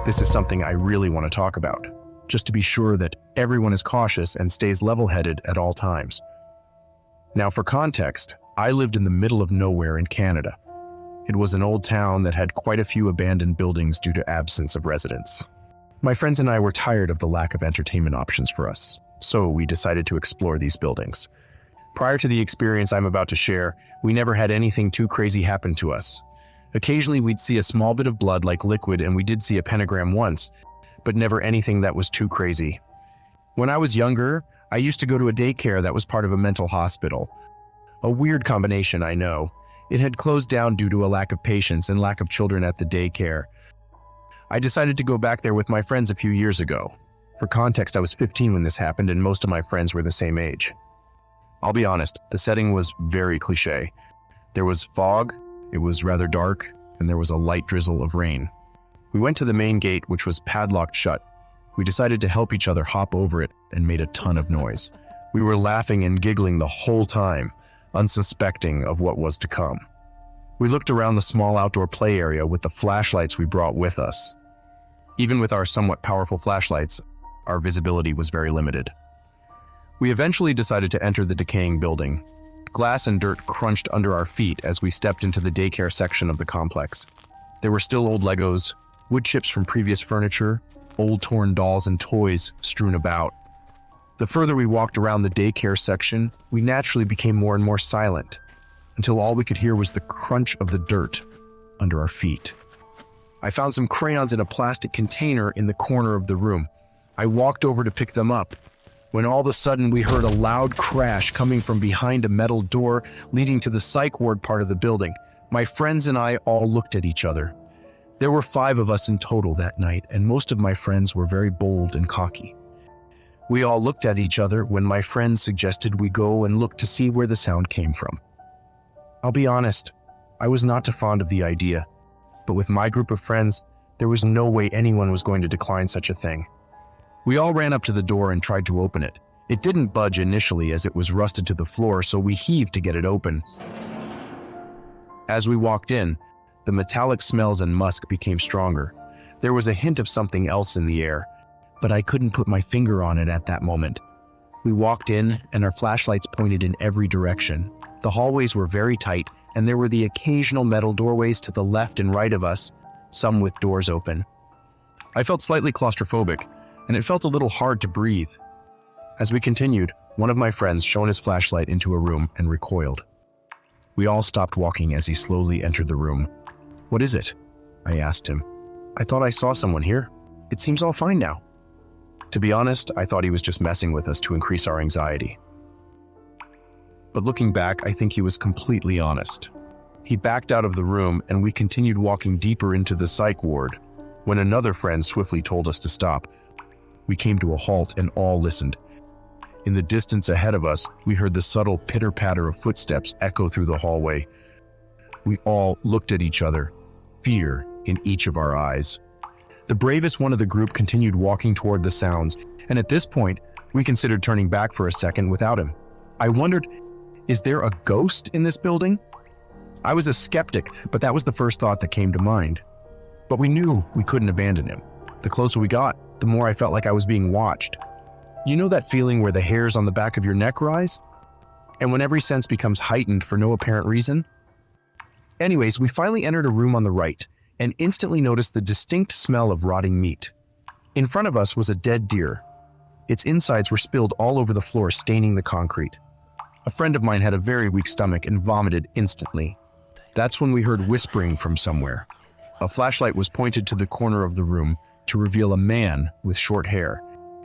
This is something I really want to talk about, just to be sure that everyone is cautious and stays level-headed at all times. Now, for context, I lived in the middle of nowhere in Canada. It was an old town that had quite a few abandoned buildings due to absence of residents. My friends and I were tired of the lack of entertainment options for us, so we decided to explore these buildings. Prior to the experience I'm about to share, we never had anything too crazy happen to us. Occasionally we'd see a small bit of blood like liquid, and we did see a pentagram once, but never anything that was too crazy. When I was younger, I used to go to a daycare that was part of a mental hospital. A weird combination, I know. It had closed down due to a lack of patients and lack of children at the daycare. I decided to go back there with my friends a few years ago. For context, I was 15 when this happened, and most of my friends were the same age. I'll be honest, the setting was very cliché. There was fog, it was rather dark, and there was a light drizzle of rain. We went to the main gate, which was padlocked shut. We decided to help each other hop over it and made a ton of noise. We were laughing and giggling the whole time, unsuspecting of what was to come. We looked around the small outdoor play area with the flashlights we brought with us. Even with our somewhat powerful flashlights, our visibility was very limited. We eventually decided to enter the decaying building. Glass and dirt crunched under our feet as we stepped into the daycare section of the complex. There were still old Legos, wood chips from previous furniture, old torn dolls and toys strewn about. The further we walked around the daycare section, we naturally became more and more silent, until all we could hear was the crunch of the dirt under our feet. I found some crayons in a plastic container in the corner of the room. I walked over to pick them up, when all of a sudden we heard a loud crash coming from behind a metal door leading to the psych ward part of the building. My friends and I all looked at each other. There were 5 of us in total that night, and most of my friends were very bold and cocky. We all looked at each other when my friends suggested we go and look to see where the sound came from. I'll be honest, I was not too fond of the idea, but with my group of friends, there was no way anyone was going to decline such a thing. We all ran up to the door and tried to open it. It didn't budge initially as it was rusted to the floor, so we heaved to get it open. As we walked in, the metallic smells and musk became stronger. There was a hint of something else in the air, but I couldn't put my finger on it at that moment. We walked in, and our flashlights pointed in every direction. The hallways were very tight, and there were the occasional metal doorways to the left and right of us, some with doors open. I felt slightly claustrophobic, and it felt a little hard to breathe. As we continued, one of my friends shone his flashlight into a room and recoiled. We all stopped walking as he slowly entered the room. "What is it?" I asked him. "I thought I saw someone here. It seems all fine now." To be honest, I thought he was just messing with us to increase our anxiety. But looking back, I think he was completely honest. He backed out of the room, and we continued walking deeper into the psych ward, when another friend swiftly told us to stop. We came to a halt and all listened. In the distance ahead of us, we heard the subtle pitter-patter of footsteps echo through the hallway. We all looked at each other, fear in each of our eyes. The bravest one of the group continued walking toward the sounds, and at this point, we considered turning back for a second without him. I wondered, is there a ghost in this building? I was a skeptic, but that was the first thought that came to mind. But we knew we couldn't abandon him. The closer we got, the more I felt like I was being watched. You know that feeling where the hairs on the back of your neck rise? And when every sense becomes heightened for no apparent reason? Anyways, we finally entered a room on the right, and instantly noticed the distinct smell of rotting meat. In front of us was a dead deer. Its insides were spilled all over the floor, staining the concrete. A friend of mine had a very weak stomach and vomited instantly. That's when we heard whispering from somewhere. A flashlight was pointed to the corner of the room to reveal a man with short hair.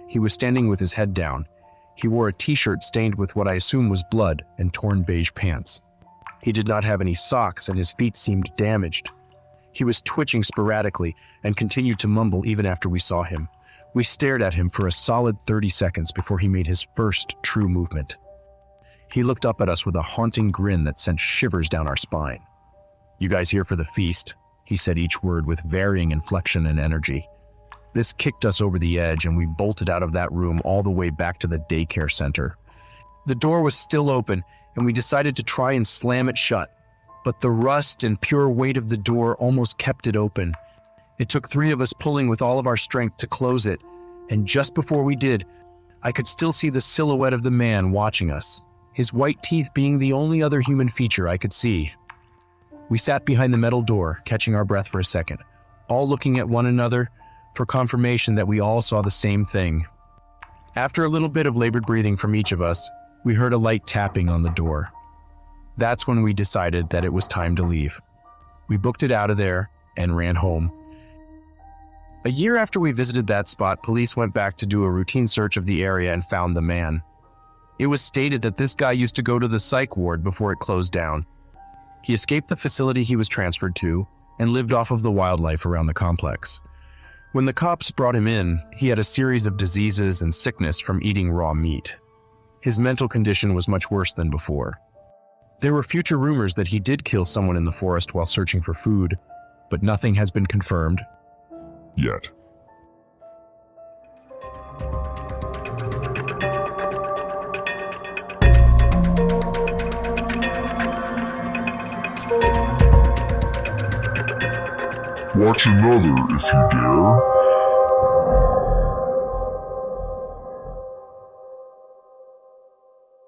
He was standing with his head down. He wore a t-shirt stained with what I assume was blood and torn beige pants. He did not have any socks, and his feet seemed damaged. He was twitching sporadically and continued to mumble even after we saw him. We stared at him for a solid 30 seconds before he made his first true movement. He looked up at us with a haunting grin that sent shivers down our spine. "You guys here for the feast?" He said each word with varying inflection and energy. This kicked us over the edge, and we bolted out of that room all the way back to the daycare center. The door was still open, and we decided to try and slam it shut, but the rust and pure weight of the door almost kept it open. It took 3 of us pulling with all of our strength to close it, and just before we did, I could still see the silhouette of the man watching us, his white teeth being the only other human feature I could see. We sat behind the metal door, catching our breath for a second, all looking at one another for confirmation that we all saw the same thing. After a little bit of labored breathing from each of us, we heard a light tapping on the door. That's when we decided that it was time to leave. We booked it out of there and ran home. A year after we visited that spot, police went back to do a routine search of the area and found the man. It was stated that this guy used to go to the psych ward before it closed down. He escaped the facility he was transferred to and lived off of the wildlife around the complex. When the cops brought him in, he had a series of diseases and sickness from eating raw meat. His mental condition was much worse than before. There were future rumors that he did kill someone in the forest while searching for food, but nothing has been confirmed Yet. Watch another if you dare.